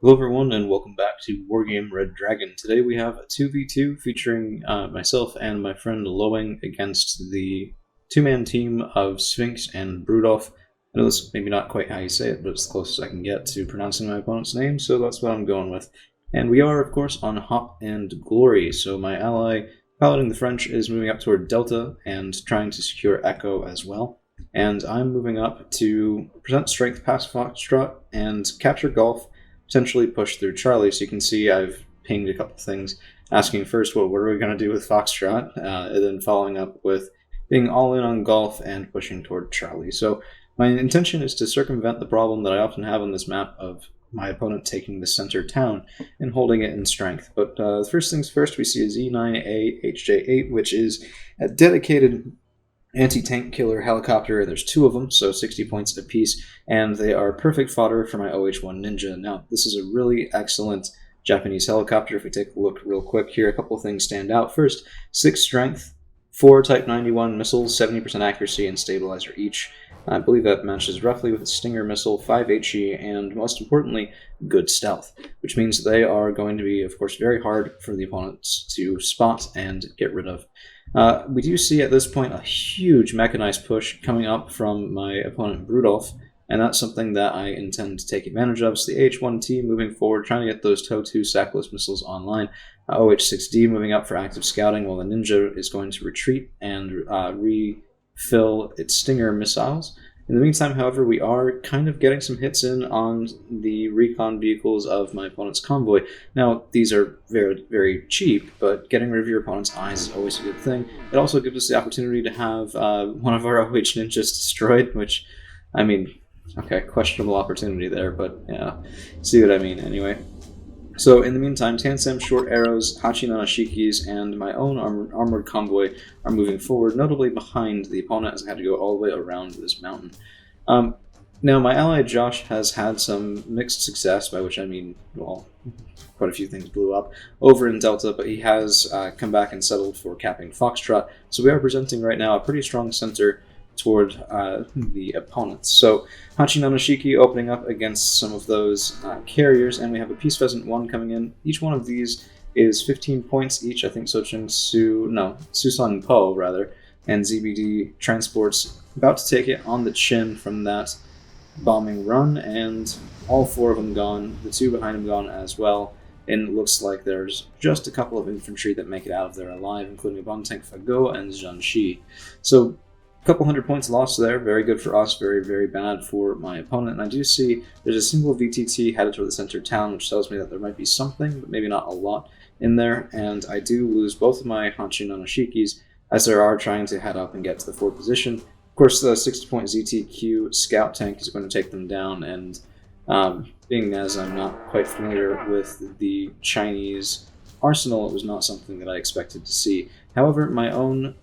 Hello everyone and welcome back to Wargame Red Dragon. Today we have a 2v2 featuring myself and my friend Lowing against the two-man team of Sphinx and Brudolf. I know this is maybe not quite how you say it, but it's the closest I can get to pronouncing my opponent's name, so that's what I'm going with. And we are, of course, on Hop and Glory, so my ally, piloting the French, is moving up toward Delta and trying to secure Echo as well. And I'm moving up to present Strength past Foxtrot and capture Golf, potentially push through Charlie. So you can see I've pinged a couple things, asking first, what are we going to do with Foxtrot, and then following up with being all in on Golf and pushing toward Charlie. So my intention is to circumvent the problem that I often have on this map of my opponent taking the center town and holding it in strength. But first things first, we see a Z9A HJ8, which is a dedicated anti-tank killer helicopter. There's two of them, so 60 points apiece, and they are perfect fodder for my OH-1 Ninja. Now, this is a really excellent Japanese helicopter. If we take a look real quick here, a couple of things stand out. First, 6 strength, 4 Type 91 missiles, 70% accuracy and stabilizer each. I believe that matches roughly with a Stinger missile, 5 HE, and most importantly, good stealth, which means they are going to be, of course, very hard for the opponents to spot and get rid of. We do see at this point a huge mechanized push coming up from my opponent Brudolf, and that's something that I intend to take advantage of. So the H1T moving forward, trying to get those TOW-2 sackless missiles online. OH6D moving up for active scouting, while the Ninja is going to retreat and refill its Stinger missiles. In the meantime, however, we are kind of getting some hits in on the recon vehicles of my opponent's convoy. Now, these are very, very cheap, but getting rid of your opponent's eyes is always a good thing. It also gives us the opportunity to have one of our OH ninjas destroyed, which, I mean, okay, questionable opportunity there, but yeah, see what I mean anyway. So in the meantime, Tansem, Short Arrows, Hachi Nanashikis, and my own armored convoy are moving forward, notably behind the opponent as I had to go all the way around this mountain. Now, my ally Josh has had some mixed success, by which I mean, well, quite a few things blew up over in Delta, but he has come back and settled for capping Foxtrot. So we are presenting right now a pretty strong center toward the opponents. So Hachi Nanashiki opening up against some of those carriers, and we have a Peace Pheasant 1 coming in. Each one of these is 15 points each. I think Susan Po, rather, and ZBD transports about to take it on the chin from that bombing run, and all 4 of them gone, the 2 behind him gone as well. And it looks like there's just a couple of infantry that make it out of there alive, including a bomb tank Fago and Zhanxi. So couple 100 points lost there, very good for us, very, very bad for my opponent. And I do see there's a single VTT headed toward the center of town, which tells me that there might be something, but maybe not a lot in there. And I do lose both of my Hachi Nanashikis as they are trying to head up and get to the 4th position. Of course, the 60-point ZTQ scout tank is going to take them down, and being as I'm not quite familiar with the Chinese arsenal, it was not something that I expected to see. However, my own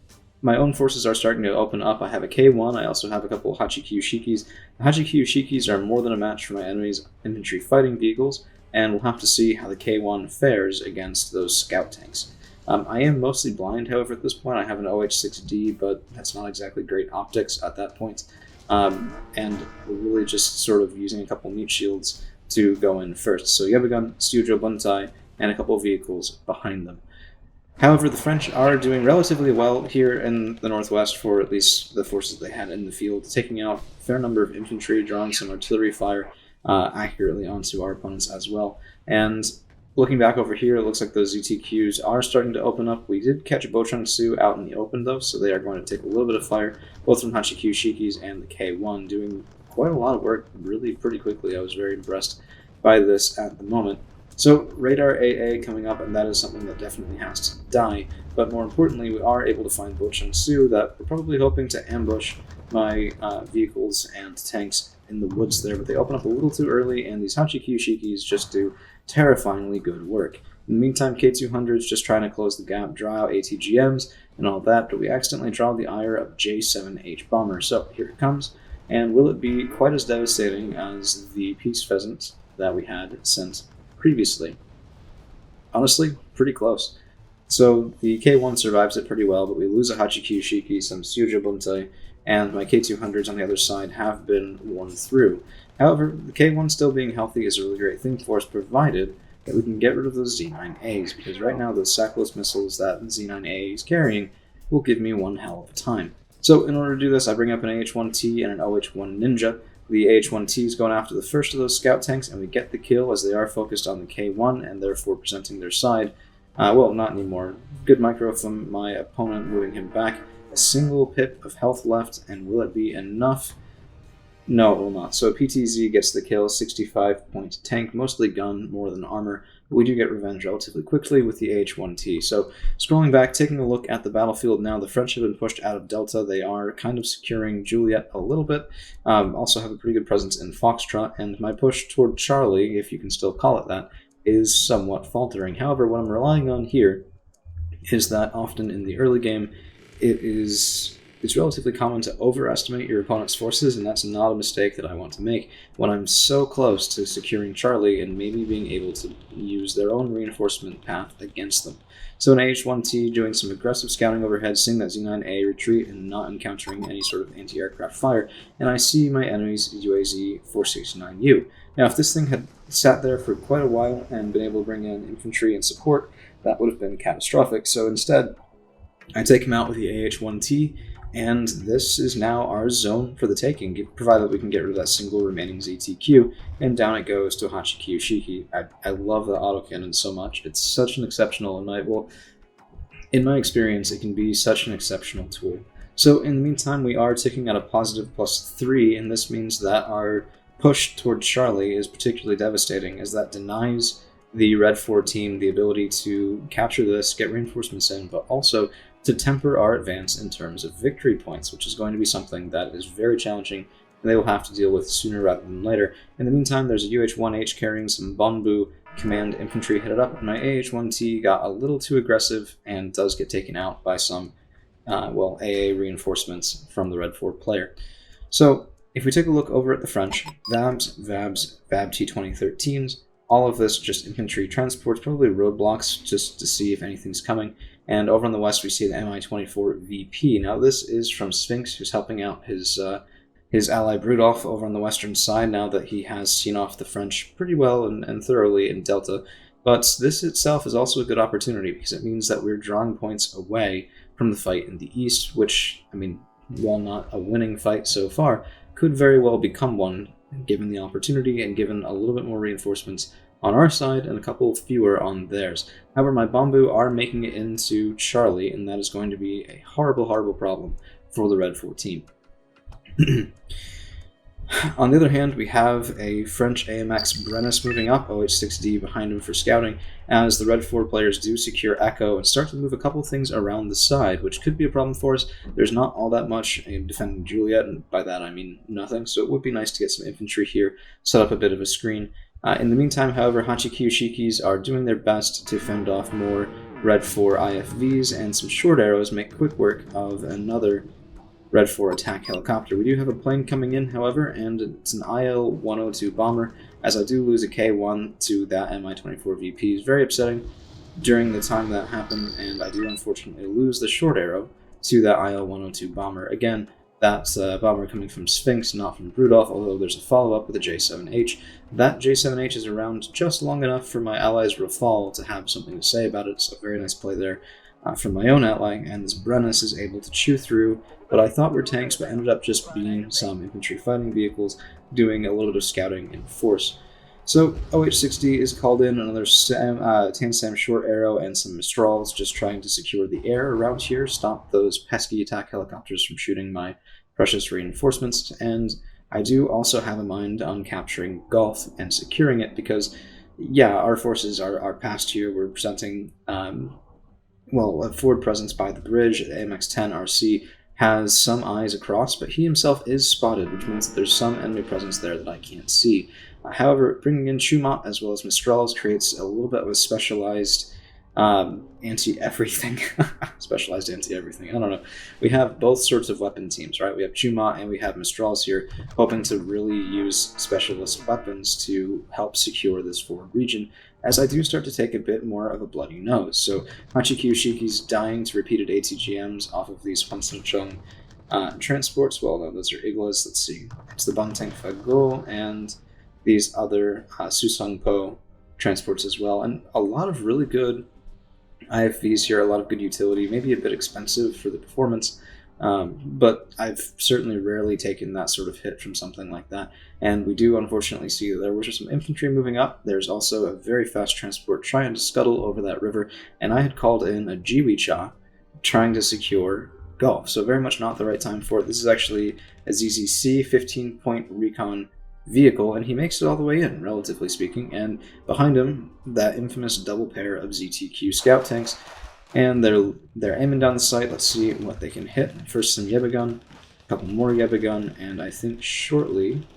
forces are starting to open up. I have a K1. I also have a couple of Hachi Shikis. The Hachi Shikis are more than a match for my enemy's infantry fighting vehicles, and we'll have to see how the K1 fares against those scout tanks. I am mostly blind, however, at this point. I have an OH6D, but that's not exactly great optics at that point. And we're really just sort of using a couple meat shields to go in first. So Yabagun, Stujo Buntai, and a couple of vehicles behind them. However, the French are doing relatively well here in the northwest for at least the forces they had in the field, taking out a fair number of infantry, drawing some artillery fire accurately onto our opponents as well. And looking back over here, it looks like those ZTQs are starting to open up. We did catch Bochung Su out in the open, though, so they are going to take a little bit of fire, both from Hachi Shikis and the K1, doing quite a lot of work really pretty quickly. I was very impressed by this at the moment. So Radar AA coming up, and that is something that definitely has to die. But more importantly, we are able to find Bochung Su that we're probably hoping to ambush my vehicles and tanks in the woods there. But they open up a little too early, and these Hachi Shikis just do terrifyingly good work. In the meantime, K200's just trying to close the gap, draw out ATGMs and all that, but we accidentally draw the ire of J7H Bomber. So here it comes, and will it be quite as devastating as the Peace Pheasant that we had sent previously? Honestly, pretty close. So the K1 survives it pretty well, but we lose a Hachi Shiki, some Sujo Buntai, and my K200s on the other side have been worn through. However, the K1 still being healthy is a really great thing for us, provided that we can get rid of those Z9As, because right now those sackless missiles that Z9A is carrying will give me one hell of a time. So in order to do this, I bring up an AH-1T and an OH-1 Ninja. The AH-1T is going after the first of those scout tanks, and we get the kill as they are focused on the K1 and therefore presenting their side. Well, not anymore. Good micro from my opponent, moving him back. A single pip of health left, and will it be enough? No, it will not. So PTZ gets the kill, 65-point tank, mostly gun, more than armor. But we do get revenge relatively quickly with the AH-1T. So scrolling back, taking a look at the battlefield now, the French have been pushed out of Delta. They are kind of securing Juliet a little bit. Also have a pretty good presence in Foxtrot, and my push toward Charlie, if you can still call it that, is somewhat faltering. However, what I'm relying on here is that often in the early game, it's relatively common to overestimate your opponent's forces, and that's not a mistake that I want to make when I'm so close to securing Charlie and maybe being able to use their own reinforcement path against them. So an AH-1T doing some aggressive scouting overhead, seeing that Z9A retreat and not encountering any sort of anti-aircraft fire, and I see my enemy's UAZ-469U. Now, if this thing had sat there for quite a while and been able to bring in infantry and support, that would have been catastrophic. So instead, I take him out with the AH-1T, and this is now our zone for the taking, provided we can get rid of that single remaining ZTQ, and down it goes to Hachikiyu Shiki. I love the autocannon so much. It's such an exceptional, in my experience, it can be such an exceptional tool. So in the meantime, we are ticking at a positive +3, and this means that our push towards Charlie is particularly devastating, as that denies the Red 4 team the ability to capture this, get reinforcements in, but also to temper our advance in terms of victory points, which is going to be something that is very challenging, and they will have to deal with sooner rather than later. In the meantime, there's a UH-1H carrying some Bonbu command infantry headed up, and my AH-1T got a little too aggressive and does get taken out by some, AA reinforcements from the Red 4 player. So, if we take a look over at the French, VABs, VAB T-2013s, all of this just infantry transports, probably roadblocks, just to see if anything's coming. And over on the west, we see the Mi-24 VP. Now, this is from Sphinx, who's helping out his ally Brudolf over on the western side, now that he has seen off the French pretty well and thoroughly in Delta. But this itself is also a good opportunity, because it means that we're drawing points away from the fight in the east, which, while not a winning fight so far, could very well become one, given the opportunity and given a little bit more reinforcements on our side and a couple fewer on theirs. However, my Bonbu are making it into Charlie, and that is going to be a horrible, horrible problem for the Red 4 team. On the other hand, we have a French AMX Brennus moving up, OH-6D behind him for scouting, as the Red 4 players do secure Echo and start to move a couple things around the side, which could be a problem for us. There's not all that much defending Juliet, and by that I mean nothing, so it would be nice to get some infantry here, set up a bit of a screen. In the meantime, however, Hachikiyu Shikis are doing their best to fend off more Red 4 IFVs, and some short arrows make quick work of another Red 4 attack helicopter. We do have a plane coming in, however, and it's an IL-102 bomber, as I do lose a K1 to that Mi-24 VP. It's very upsetting during the time that happened, and I do unfortunately lose the short arrow to that IL-102 bomber. Again, that's a bomber coming from Sphinx, not from Brudolf, although there's a follow-up with a J7H. That J7H is around just long enough for my ally's Rafale to have something to say about it, so very nice play there from my own ally, and this Brennus is able to chew through what I thought were tanks, but ended up just being some infantry fighting vehicles doing a little bit of scouting in force. So OH-60 is called in, another Tan-Sam short arrow and some Mistrals, just trying to secure the air around here, stop those pesky attack helicopters from shooting my precious reinforcements, and I do also have a mind on capturing Gulf and securing it, because, yeah, our forces are past here. We're presenting, a forward presence by the bridge. AMX-10 RC has some eyes across, but he himself is spotted, which means that there's some enemy presence there that I can't see. However, bringing in Chumat as well as Mistrals creates a little bit of a specialized anti-everything. Specialized anti-everything, I don't know. We have both sorts of weapon teams, right? We have Chumat and we have Mistrals here, hoping to really use specialist weapons to help secure this forward region, as I do start to take a bit more of a bloody nose. So Hachikiyu Shiki's dying to repeated ATGMs off of these Hwasong Transports, well, no, those are Iglas. Let's see. It's the Bangtang Fago and these other Susangpo transports as well. And a lot of really good IFVs here, a lot of good utility, maybe a bit expensive for the performance, but I've certainly rarely taken that sort of hit from something like that. And we do unfortunately see that there was some infantry moving up. There's also a very fast transport trying to scuttle over that river, and I had called in a Jiwicha trying to secure Gulf. So very much not the right time for it. This is actually a ZZC 15-point recon vehicle, and he makes it all the way in, relatively speaking, and behind him, that infamous double pair of ZTQ scout tanks, and they're aiming down the sight. Let's see what they can hit. First some Yebagun, a couple more Yebagun, and I think shortly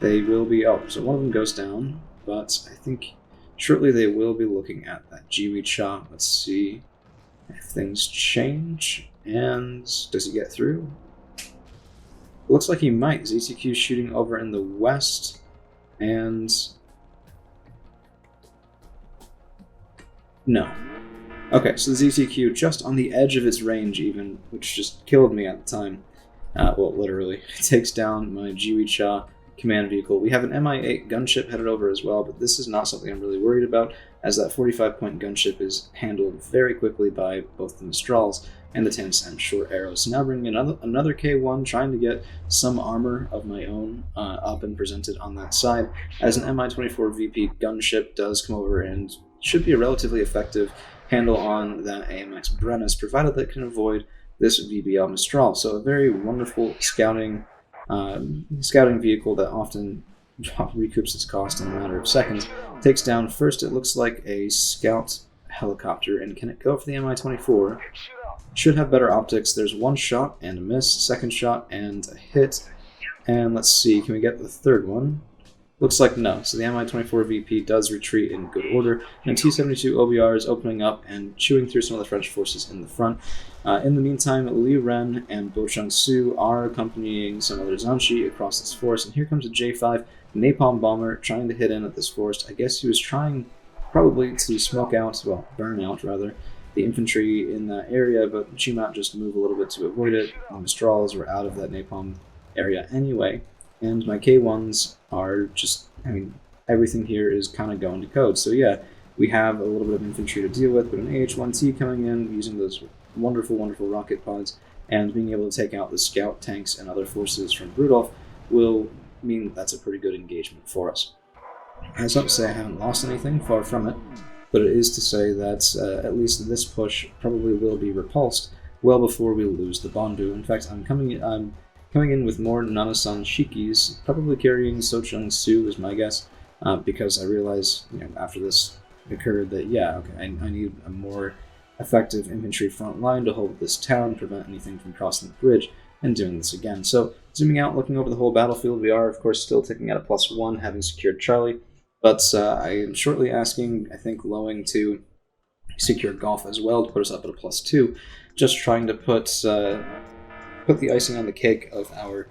they will be, oh, so one of them goes down, but I think shortly they will be looking at that Jiwicha. Let's see if things change, and does he get through? Looks like he might. ZTQ shooting over in the west, and no. Okay, so the ZTQ just on the edge of its range even, which just killed me at the time. Well, literally. It takes down my Jiwicha command vehicle. We have an Mi-8 gunship headed over as well, but this is not something I'm really worried about, as that 45-point gunship is handled very quickly by both the Mistrals and the Tansen short arrows. So now bringing another K1, trying to get some armor of my own up and presented on that side, as an Mi-24 VP gunship does come over and should be a relatively effective handle on that AMX Brennus, provided that it can avoid this VBL Mistral. So a very wonderful scouting vehicle that often recoups its cost in a matter of seconds. Takes down first, it looks like a scout helicopter, and can it go for the Mi-24? Should have better optics. There's one shot and a miss, second shot and a hit, and let's see, can we get the third one? Looks like no. So the Mi-24 VP does retreat in good order, and T-72 OBR is opening up and chewing through some of the French forces in the front. In the meantime, Li Ren and Bo Chung-Su are accompanying some other Zanshi across this forest, and here comes a J5 napalm bomber trying to hit in at this forest. I guess he was trying probably to smoke out, well, burn out rather, the infantry in that area, but she might just move a little bit to avoid it. Mistrals were out of that napalm area anyway, and my K1s are just, I mean, everything here is kind of going to code. So yeah, we have a little bit of infantry to deal with, but an AH-1T coming in using those wonderful, wonderful rocket pods and being able to take out the scout tanks and other forces from Rudolph will mean that's a pretty good engagement for us. That's not to say I haven't lost anything, far from it, but it is to say that at least this push probably will be repulsed well before we lose the Bondu. In fact, I'm coming in with more Nanasan Shikis, probably carrying So Chung-Su is my guess, because I realize, after this occurred that, yeah, okay, I need a more effective infantry front line to hold this town, prevent anything from crossing the bridge, and doing this again. So, zooming out, looking over the whole battlefield, we are, of course, still ticking at a +1, having secured Charlie. But I am shortly asking, I think, Lowing to secure Golf as well to put us up at a +2, just trying to put the icing on the cake of our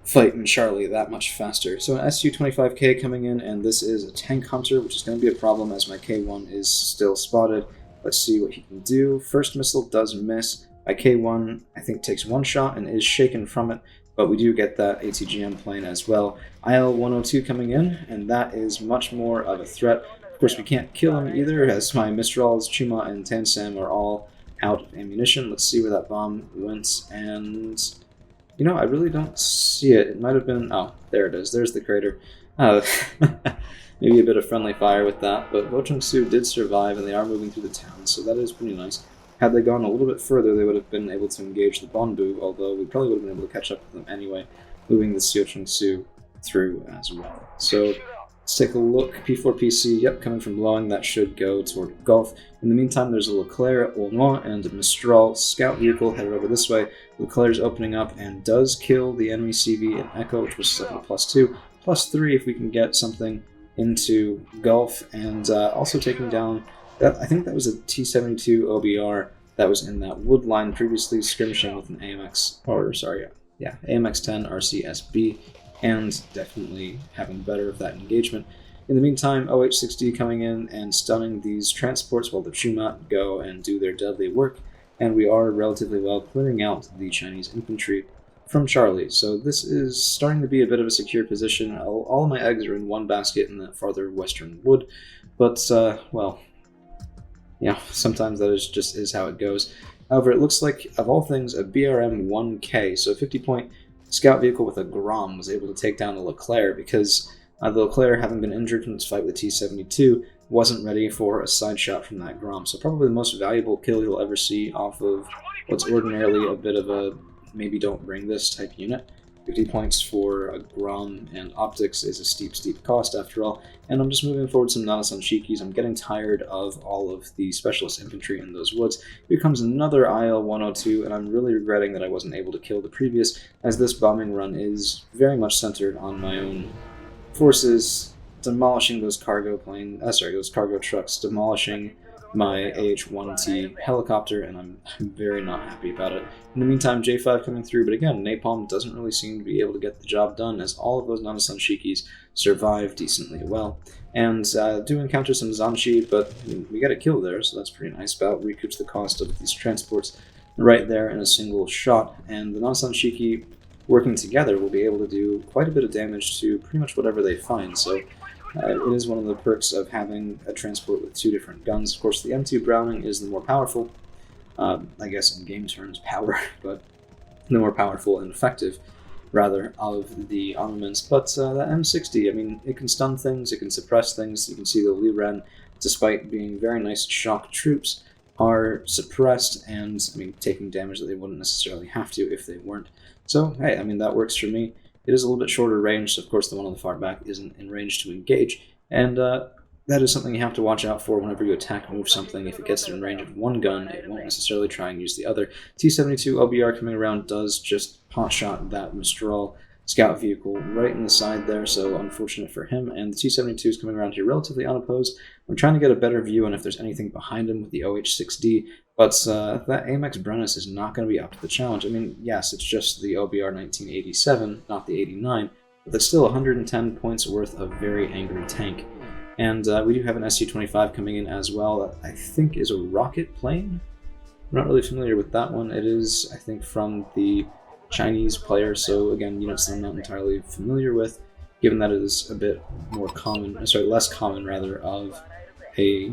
fight in Charlie that much faster. So an SU-25K coming in, and this is a tank hunter, which is going to be a problem as my K1 is still spotted. Let's see what he can do. First missile does miss. My K1, I think, takes one shot and is shaken from it, but we do get that ATGM plane as well. IL-102 coming in, and that is much more of a threat. Of course, we can't kill him either, as my Mistrals, Chuma, and Tansam are all out of ammunition. Let's see where that bomb went, and I really don't see it. It might have been, oh, there it is. There's the crater. Maybe a bit of friendly fire with that, but Bo Chung-Su did survive, and they are moving through the town, so that is pretty nice. Had they gone a little bit further, they would have been able to engage the Bonbu, although we probably would have been able to catch up with them anyway, moving the Seo Chung-Su through as well. So let's take a look. P4PC, yep, coming from Lowing, that should go toward Gulf. In the meantime, there's a Leclerc, Aulnois, and a Mistral scout vehicle headed over this way. Leclerc's opening up and does kill the enemy CV and Echo, which was up at a +2, +3 if we can get something into Gulf, and also taking down, I think that was a T-72 OBR that was in that wood line previously skirmishing with an AMX-10 RCSB, and definitely having better of that engagement. In the meantime, OH-60 coming in and stunning these transports while the Chumat go and do their deadly work. and we are relatively well clearing out the Chinese infantry from Charlie. So this is starting to be a bit of a secure position. All my eggs are in one basket in that farther western wood, but, well, sometimes that is how it goes. However, it looks like, of all things, a BRM-1K, so a 50-point scout vehicle with a Grom, was able to take down a Leclerc because the Leclerc, having been injured from its fight with the T-72, wasn't ready for a side shot from that Grom. So probably the most valuable kill you'll ever see off of what's ordinarily a bit of a maybe don't bring this type unit. 50 points for a Grom and optics is a steep cost after all, and I'm just moving forward some Nanasan Shikis. I'm getting tired of all of the specialist infantry in those woods. Here comes another IL-102, and I'm really regretting that I wasn't able to kill the previous, as this bombing run is very much centered on my own forces demolishing those cargo trucks, demolishing my AH-1T helicopter, and I'm very not happy about it. In the meantime, J5 coming through, but again, Napalm doesn't really seem to be able to get the job done, as all of those Nanasan Shikis survive decently well. And do encounter some Zanshi, but we got a kill there, so that's pretty nice. About recoups the cost of these transports right there in a single shot, and the Nanasan Shiki working together will be able to do quite a bit of damage to pretty much whatever they find, so it is one of the perks of having a transport with two different guns. Of course, the M2 Browning is the more powerful, I guess in game terms, power, but the more powerful and effective, rather, of the armaments. But the M60, I mean, it can stun things, it can suppress things. You can see the Liren, despite being very nice shock troops, are suppressed and, I mean, taking damage that they wouldn't necessarily have to if they weren't. So, hey, I mean, that works for me. It is a little bit shorter range, so of course the one on the far back isn't in range to engage, and that is something you have to watch out for whenever you attack or move something. If it gets in range of one gun, it won't necessarily try and use the other. T-72 OBR coming around does just pot-shot that Mistral scout vehicle right in the side there, so unfortunate for him, and the T-72 is coming around here relatively unopposed. I'm trying to get a better view on if there's anything behind him with the OH-6D, but that AMX Brennus is not going to be up to the challenge. I mean, yes, it's just the OBR 1987, not the 89, but that's still 110 points worth of very angry tank. And we do have an SU-25 coming in as well, that I think is a rocket plane. I'm not really familiar with that one. It is, I think, from the Chinese player, so again, units that I'm not entirely familiar with, given that it is a bit more common, less common rather, of a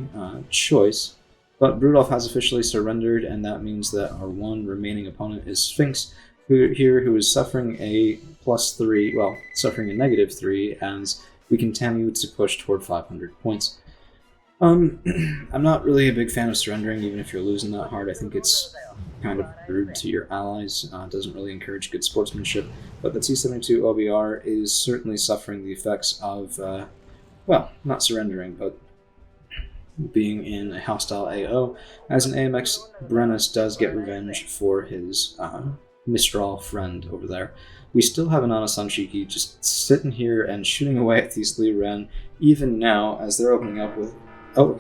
choice. But Brudolf has officially surrendered, and that means that our one remaining opponent is Sphinx, who is suffering a +3, well, suffering a -3, as we continue to push toward 500 points. I'm not really a big fan of surrendering, even if you're losing that hard. I think it's kind of rude to your allies. It doesn't really encourage good sportsmanship. But the T-72 OBR is certainly suffering the effects of, well, not surrendering, but being in a hostile AO, as an AMX Brennus does get revenge for his Mistral friend over there. We still have an Nanasan Shiki just sitting here and shooting away at these Liren, even now, as they're opening up with... Oh,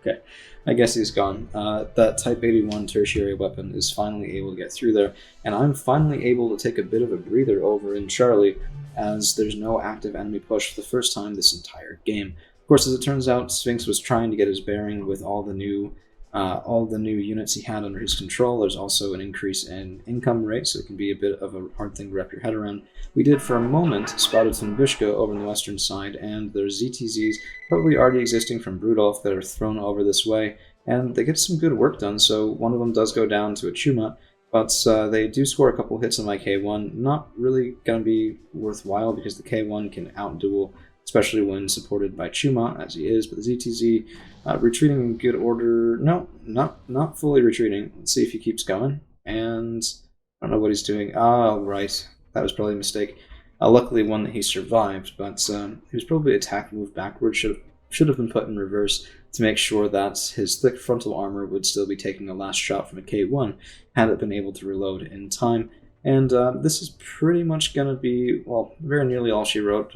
okay. I guess he's gone. That Type 81 tertiary weapon is finally able to get through there, and I'm finally able to take a bit of a breather over in Charlie, as there's no active enemy push for the first time this entire game. Of course, as it turns out, Sphinx was trying to get his bearing with all the new units he had under his control. There's also an increase in income rate, so it can be a bit of a hard thing to wrap your head around. We did, for a moment, spotted some Bushka over on the western side, and there's ZTZs probably already existing from Brudolf that are thrown over this way, and they get some good work done, so one of them does go down to a Chuma, but they do score a couple hits on my K1. Not really going to be worthwhile, because the K1 can outduel, especially when supported by Chuma, as he is, but the ZTZ retreating in good order. No, not fully retreating. Let's see if he keeps going, and I don't know what he's doing. Ah, right. That was probably a mistake. Luckily one that he survived, but he was probably attack move backwards. Should have been put in reverse to make sure that his thick frontal armor would still be taking a last shot from a K1 had it been able to reload in time. And this is pretty much going to be, well, very nearly all she wrote.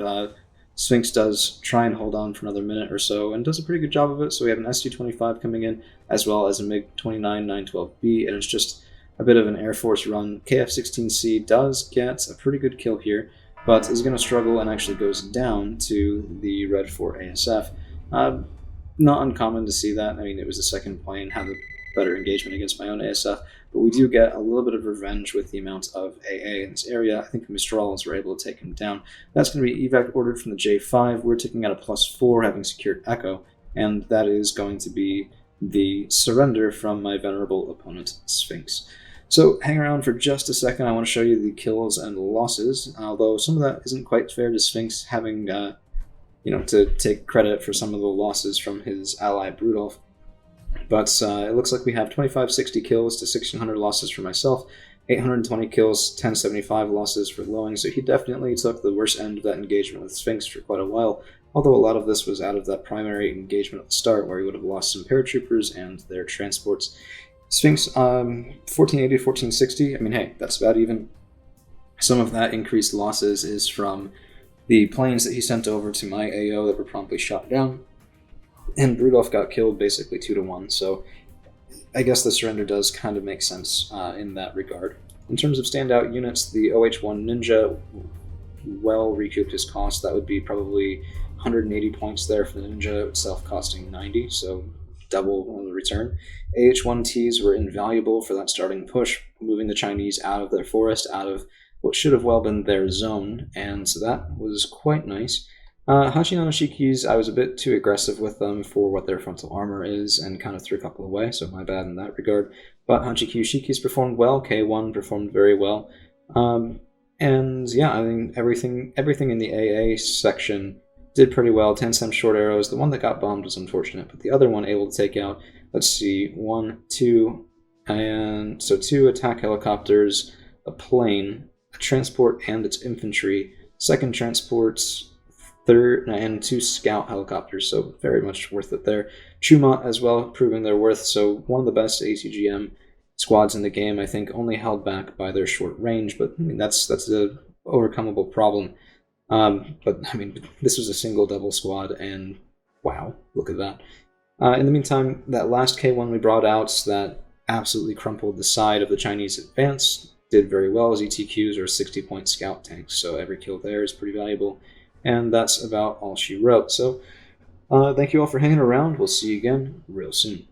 Sphinx does try and hold on for another minute or so, and does a pretty good job of it. So we have an SU-25 coming in, as well as a MiG-29 912B, and it's just a bit of an Air Force run. KF-16C does get a pretty good kill here, but is going to struggle and actually goes down to the Red 4 ASF. Not uncommon to see that. I mean, it was the second plane, had the better engagement against my own ASF. But we do get a little bit of revenge with the amount of AA in this area. I think the Mistrals were able to take him down. That's going to be evac ordered from the J5. We're taking out a +4, having secured Echo, and that is going to be the surrender from my venerable opponent, Sphinx. So hang around for just a second. I want to show you the kills and losses, although some of that isn't quite fair to Sphinx, having to take credit for some of the losses from his ally Brudolf. But it looks like we have 2560 kills to 1600 losses for myself, 820 kills, 1075 losses for Lowing, so he definitely took the worst end of that engagement with Sphinx for quite a while, although a lot of this was out of that primary engagement at the start where he would have lost some paratroopers and their transports. Sphinx, 1480 to 1460, I mean, hey, that's about even. Some of that increased losses is from the planes that he sent over to my AO that were promptly shot down, and Brudolf got killed basically 2-1, so I guess the surrender does kind of make sense in that regard. In terms of standout units, the OH-1 Ninja well recouped his cost. That would be probably 180 points there for the Ninja, itself costing 90, so double on the return. AH-1Ts were invaluable for that starting push, moving the Chinese out of their forest, out of what should have well been their zone, and so that was quite nice. Hachi-Nanoshiki's, I was a bit too aggressive with them for what their frontal armor is, and kind of threw a couple away, so my bad in that regard. But Hachi-Kyushiki's performed well, K1 performed very well, and yeah, I mean, everything in the AA section did pretty well. 10 cent short arrows. The one that got bombed was unfortunate, but the other one able to take out, let's see, 1, 2, and so 2 attack helicopters, a plane, a transport and its infantry, second transports, third, and 2 scout helicopters, so very much worth it there. Chumot as well, proving their worth, so one of the best ACGM squads in the game, I think, only held back by their short range, but I mean, that's an overcomable problem. But I mean, this was a single double squad, and wow, look at that. In the meantime, that last K1 we brought out that absolutely crumpled the side of the Chinese advance did very well. As ETQs are 60-point scout tanks, so every kill there is pretty valuable. And that's about all she wrote. So thank you all for hanging around. We'll see you again real soon.